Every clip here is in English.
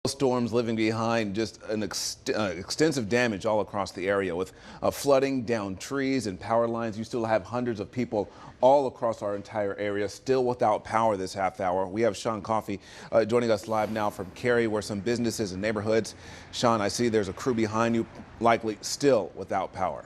Storms leaving behind just an extensive damage all across the area with flooding, down trees and power lines. You still have hundreds of people all across our entire area still without power this half hour. We have Sean Coffey joining us live now from Cary, where some businesses and neighborhoods. Sean, I see there's a crew behind you, likely still without power.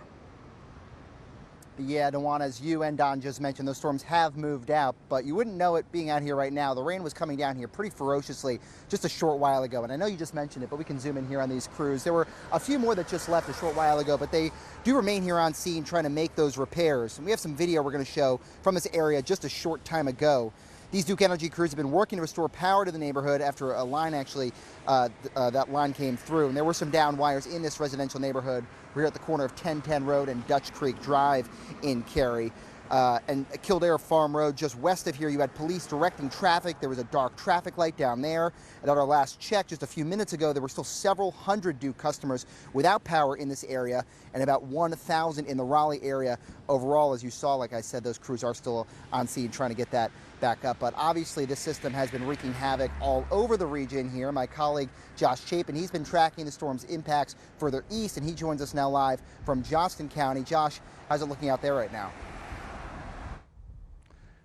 Yeah, Dewan, as you and Don just mentioned, those storms have moved out, but you wouldn't know it being out here right now. The rain was coming down here pretty ferociously just a short while ago, and I know you just mentioned it, but we can zoom in here on these crews. There were a few more that just left a short while ago, but they do remain here on scene trying to make those repairs. And we have some video we're going to show from this area just a short time ago. These Duke Energy crews have been working to restore power to the neighborhood after a line that line came through. And there were some down wires in this residential neighborhood. We're here at the corner of 1010 Road and Dutch Creek Drive in Cary. And Kildare Farm Road, just west of here, you had police directing traffic. There was a dark traffic light down there. And at our last check, just a few minutes ago, there were still several hundred Duke customers without power in this area, and about 1,000 in the Raleigh area overall. As you saw, like I said, those crews are still on scene trying to get that back up. But obviously, this system has been wreaking havoc all over the region here. My colleague, Josh Chapin, he's been tracking the storm's impacts further east, and he joins us now live from Johnston County. Josh, how's it looking out there right now?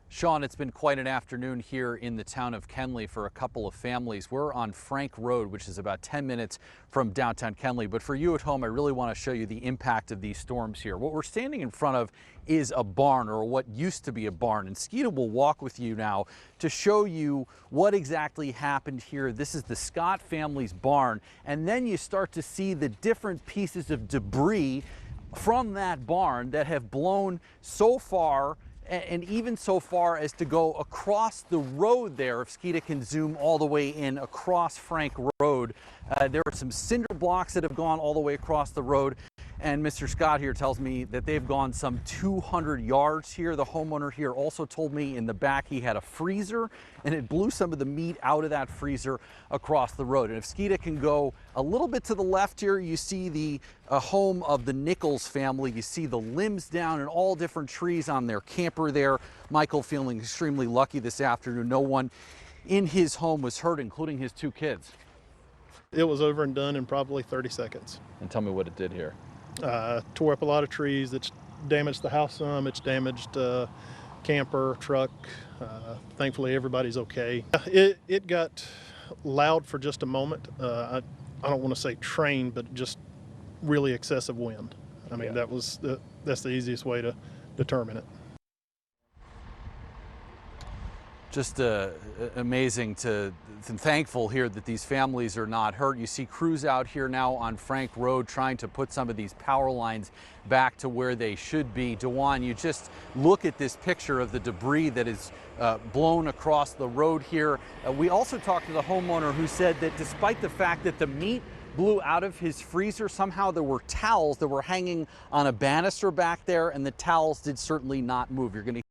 Sean, it's been quite an afternoon here in the town of Kenly for a couple of families. We're on Frank Road, which is about 10 minutes from downtown Kenly. But for you at home, I really want to show you the impact of these storms here. What we're standing in front of is a barn, or what used to be a barn. And Skeeta will walk with you now to show you what exactly happened here. This is the Scott family's barn. And then you start to see the different pieces of debris from that barn that have blown so far, and even so far as to go across the road there. If Skeeta can zoom all the way in across Frank Road, there are some cinder blocks that have gone all the way across the road. And Mr. Scott here tells me that they've gone some 200 yards here. The homeowner here also told me in the back he had a freezer, and it blew some of the meat out of that freezer across the road. And if Skeeta can go a little bit to the left here, you see the home of the Nichols family. You see the limbs down and all different trees on their camper there. Michael feeling extremely lucky this afternoon. No one in his home was hurt, including his two kids. It was over and done in probably 30 seconds. And tell me what it did here. Tore up a lot of trees. It's damaged the house some. It's damaged camper, truck. Thankfully, everybody's okay. It got loud for just a moment. I don't want to say train, but just really excessive wind. I mean, yeah. That's the easiest way to determine it. Just amazing and thankful here that these families are not hurt. You see crews out here now on Frank Road trying to put some of these power lines back to where they should be. Dewan, you just look at this picture of the debris that is blown across the road here. We also talked to the homeowner who said that despite the fact that the meat blew out of his freezer, somehow there were towels that were hanging on a banister back there, and the towels did certainly not move. You're going to